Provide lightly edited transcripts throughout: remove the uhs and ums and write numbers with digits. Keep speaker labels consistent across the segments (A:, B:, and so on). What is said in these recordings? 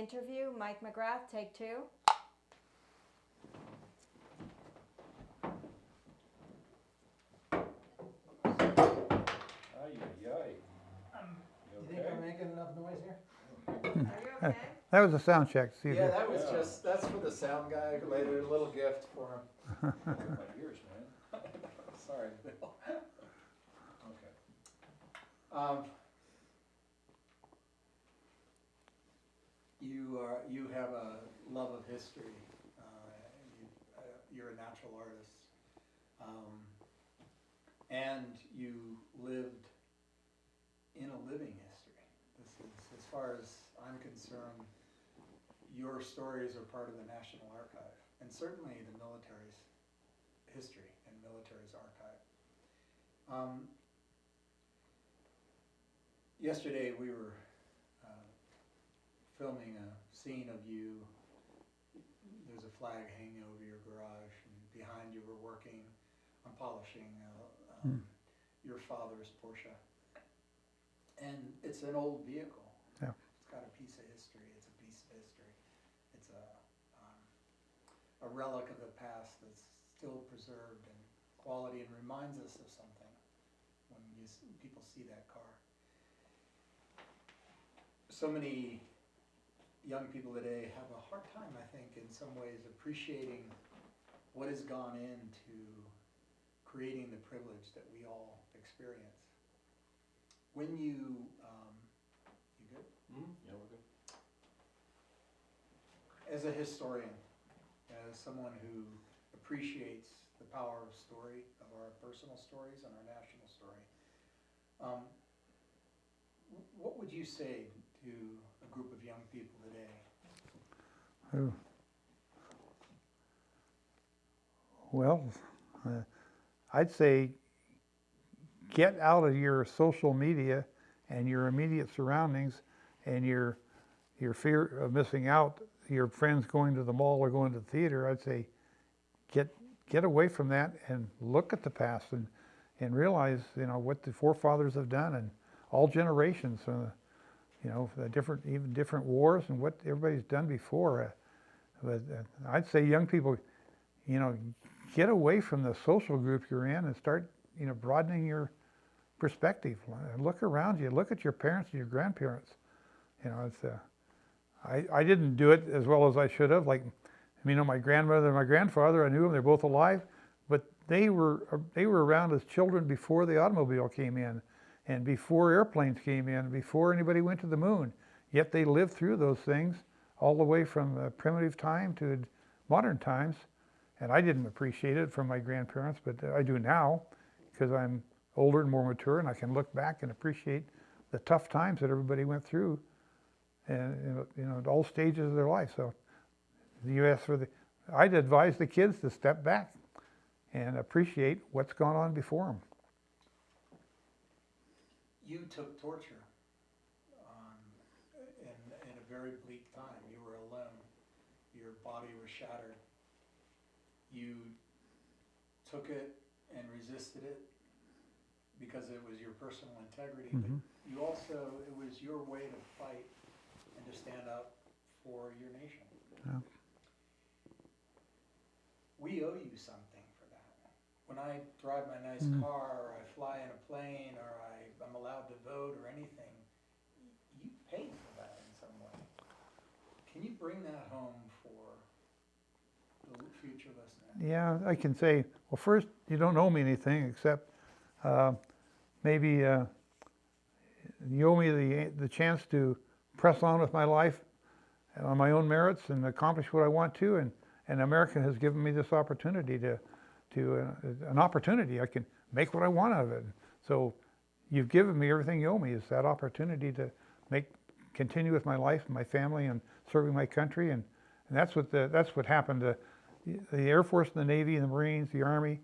A: Interview, Mike McGrath, take 2.
B: Ay, ay, ay.
C: You think I'm making enough noise here?
A: Are you okay?
D: That was a sound check. See if
C: Yeah,
D: you-
C: that was just, that's for the sound guy, later, a little gift for him.
B: With my ears, man.
C: Sorry, Bill.
B: Okay.
C: You have a love of history. You're a natural artist. And you lived in a living history. This is, as far as I'm concerned, your stories are part of the National Archive, and certainly the military's history and military's archive. Yesterday we were filming a scene of you. There's a flag hanging over your garage, and behind you were working on polishing your father's Porsche. And it's an old vehicle.
D: Yeah.
C: It's got a piece of history. It's a piece of history. It's a relic of the past that's still preserved in quality and reminds us of something when people see that car. So many young people today have a hard time, I think, in some ways, appreciating what has gone into creating the privilege that we all experience. When you good?
B: Yeah, we're good.
C: As a historian, as someone who appreciates the power of story, of our personal stories and our national story, what would you say to a group of young people today?
D: Oh. Well, I'd say get out of your social media and your immediate surroundings and your fear of missing out, your friends going to the mall or going to the theater. I'd say get away from that and look at the past and realize, what the forefathers have done and all generations, the different wars and what everybody's done before. But I'd say young people, get away from the social group you're in and start, broadening your perspective. Look around you. Look at your parents and your grandparents. I didn't do it as well as I should have. Like, my grandmother and my grandfather, I knew them. They're both alive, but they were around as children before the automobile came in, and before airplanes came in, before anybody went to the moon. Yet they lived through those things all the way from primitive time to modern times. And I didn't appreciate it from my grandparents, but I do now because I'm older and more mature, and I can look back and appreciate the tough times that everybody went through, and at all stages of their life. So I'd advise the kids to step back and appreciate what's gone on before them.
C: You took torture in a very bleak time. You were alone. Your body was shattered. You took it and resisted it because it was your personal integrity,
D: Mm-hmm.
C: but you also, it was your way to fight and to stand up for your nation.
D: Yeah.
C: We owe you something for that. When I drive my nice car, or I fly in a plane, or I'm allowed to vote or anything, you paid for that in some way. Can you bring that home for the future listener?
D: Yeah, I can say, well, first, you don't owe me anything except maybe you owe me the chance to press on with my life on my own merits and accomplish what I want to, and America has given me this opportunity an opportunity. I can make what I want out of it. So you've given me everything you owe me, is that opportunity to continue with my life and my family and serving my country, and that's what happened to the Air Force and the Navy and the Marines, the Army.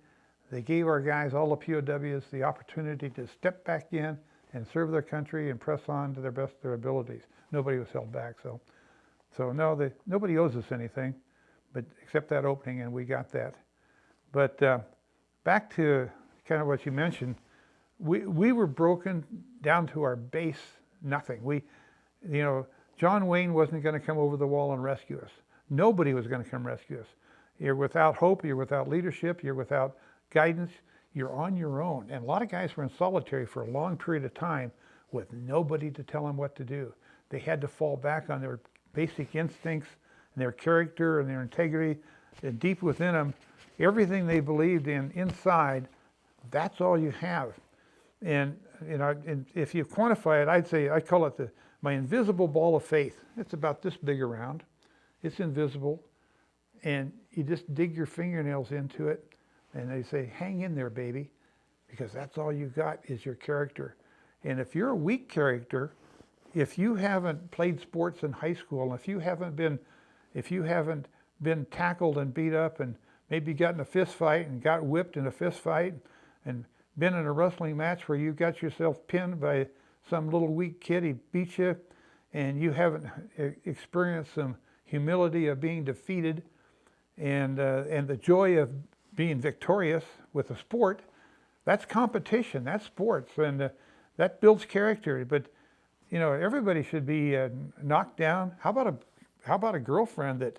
D: They gave our guys, all the POWs, the opportunity to step back in and serve their country and press on to their best of their abilities. Nobody was held back. So no, nobody owes us anything, but except that opening, and we got that. But back to kind of what you mentioned, we were broken down to our base nothing. John Wayne wasn't going to come over the wall and rescue us. Nobody was going to come rescue us. You're without hope, you're without leadership, you're without guidance, you're on your own. And a lot of guys were in solitary for a long period of time with nobody to tell them what to do. They had to fall back on their basic instincts and their character and their integrity. And deep within them, everything they believed in inside, that's all you have. And and if you quantify it, I call it my invisible ball of faith. It's about this big around. It's invisible. And you just dig your fingernails into it and they say, hang in there, baby, because that's all you got is your character. And if you're a weak character, if you haven't played sports in high school, and if you haven't been tackled and beat up and maybe got in a fist fight and got whipped in a fist fight and been in a wrestling match where you got yourself pinned by some little weak kid, he beat you, and you haven't experienced some humility of being defeated and the joy of being victorious with a sport, that's competition, that's sports, and that builds character. But everybody should be knocked down. How about a girlfriend that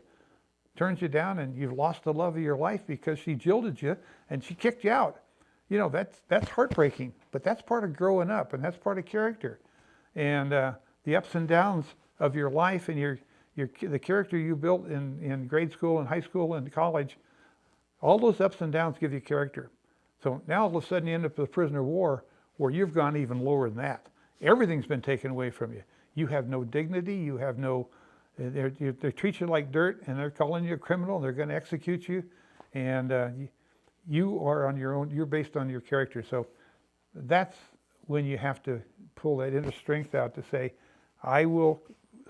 D: turns you down and you've lost the love of your life because she jilted you and she kicked you out? That's heartbreaking, but that's part of growing up and that's part of character. And the ups and downs of your life and the character you built in grade school and high school and college, all those ups and downs give you character. So now all of a sudden you end up with a prisoner of war where you've gone even lower than that. Everything's been taken away from you. You have no dignity, you have no, they treat you like dirt and they're calling you a criminal and they're going to execute you. And you are on your own, you're based on your character. So that's when you have to pull that inner strength out to say, I will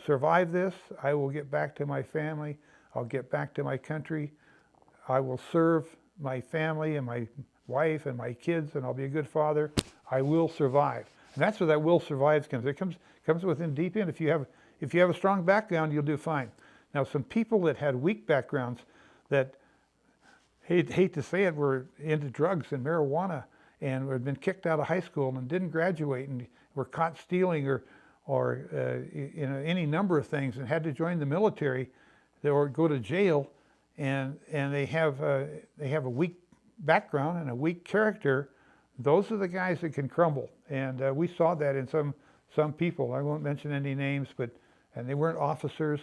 D: survive this, I will get back to my family, I'll get back to my country, I will serve my family and my wife and my kids, and I'll be a good father. I will survive. And that's where that will survive comes. It comes within deep in. If you have a strong background, you'll do fine. Now, some people that had weak backgrounds that hate to say it, were into drugs and marijuana and had been kicked out of high school and didn't graduate and were caught stealing or any number of things and had to join the military or go to jail, and they have a weak background and a weak character. Those are the guys that can crumble, and we saw that in some people. I won't mention any names, and they weren't officers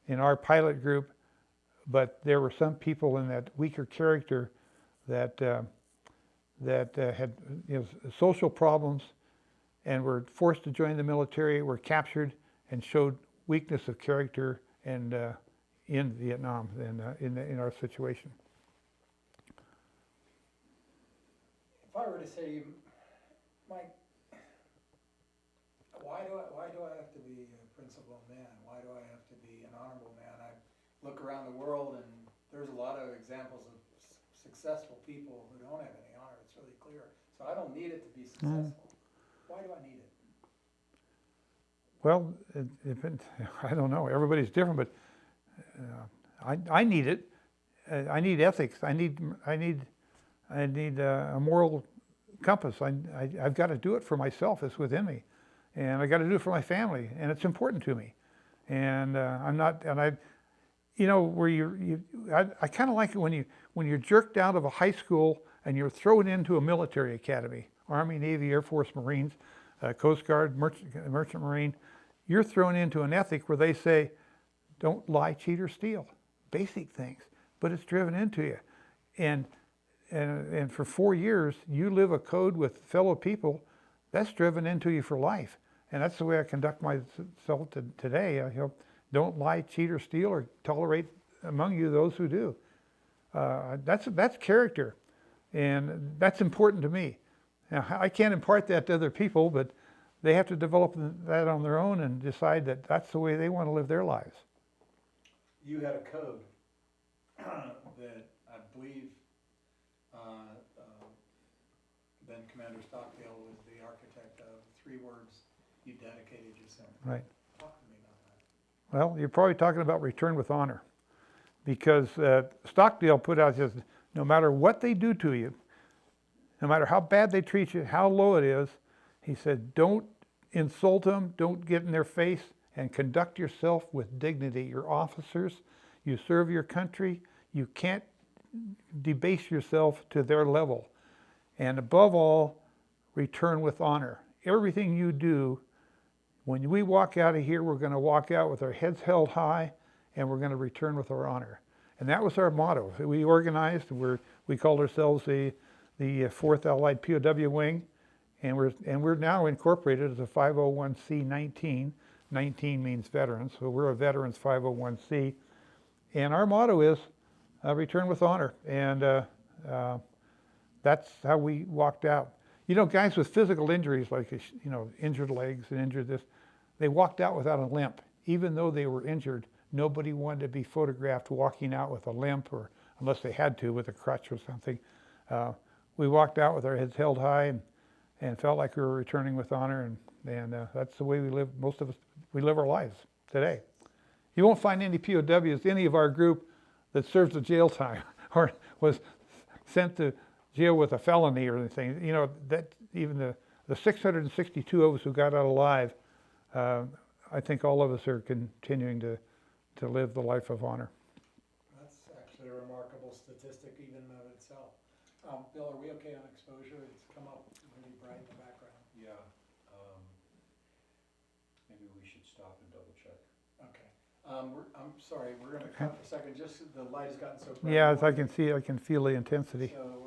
D: in our pilot group, but there were some people in that weaker character that had social problems and were forced to join the military, were captured, and showed weakness of character and in Vietnam and in our situation.
C: If I were to say to you, Mike, why do I have to be a principled man? Why do I have to be an honorable man? I look around the world and there's a lot of examples of successful people who don't have any honor. It's really clear. So I don't need it to be successful. Why do I need it?
D: Well, I don't know. Everybody's different, but I need it. I need ethics. I need a moral compass. I've got to do it for myself. It's within me, and I got to do it for my family, and it's important to me. And I'm not. And I kind of like it when you're jerked out of a high school and you're thrown into a military academy, Army, Navy, Air Force, Marines, Coast Guard, Merchant Marine. You're thrown into an ethic where they say, don't lie, cheat, or steal. Basic things, but it's driven into you. And for 4 years, you live a code with fellow people that's driven into you for life. And that's the way I conduct myself today. Don't lie, cheat, or steal, or tolerate among you those who do. That's character, and that's important to me. Now, I can't impart that to other people, but they have to develop that on their own and decide that that's the way they want to live their lives.
C: You had a code that I believe then Commander Stockdale was the architect of. 3 words you dedicated yourself to.
D: Right.
C: Talk to me about that.
D: Well, you're probably talking about return with honor, because Stockdale put out his, no matter what they do to you, no matter how bad they treat you, how low it is, he said, don't insult them, don't get in their face, and conduct yourself with dignity. You're officers, you serve your country, you can't debase yourself to their level. And above all, return with honor. Everything you do, when we walk out of here, we're going to walk out with our heads held high, and we're going to return with our honor. And that was our motto. We organized, we called ourselves the 4th Allied POW Wing, and we're now incorporated as a 501c19. 19 means veterans, so we're a veterans 501c. And our motto is return with honor. And that's how we walked out. You know, guys with physical injuries, like, you know, injured legs and injured this, they walked out without a limp. Even though they were injured, nobody wanted to be photographed walking out with a limp, or unless they had to with a crutch or something. We walked out with our heads held high and felt like we were returning with honor, and that's the way we live. Most of us, we live our lives today. You won't find any POWs, any of our group, that serves a jail time or was sent to jail with a felony or anything. You know, that even the 662 of us who got out alive, I think all of us are continuing to live the life of honor.
C: That's actually a remarkable statistic even of itself. Bill, are we okay on exposure? It's come up really bright in the background.
B: Yeah, maybe we should stop and double check.
C: Okay. I'm sorry, we're gonna cut for a second, just the light has gotten so bright.
D: Yeah, as I can see, I can feel the intensity.
C: So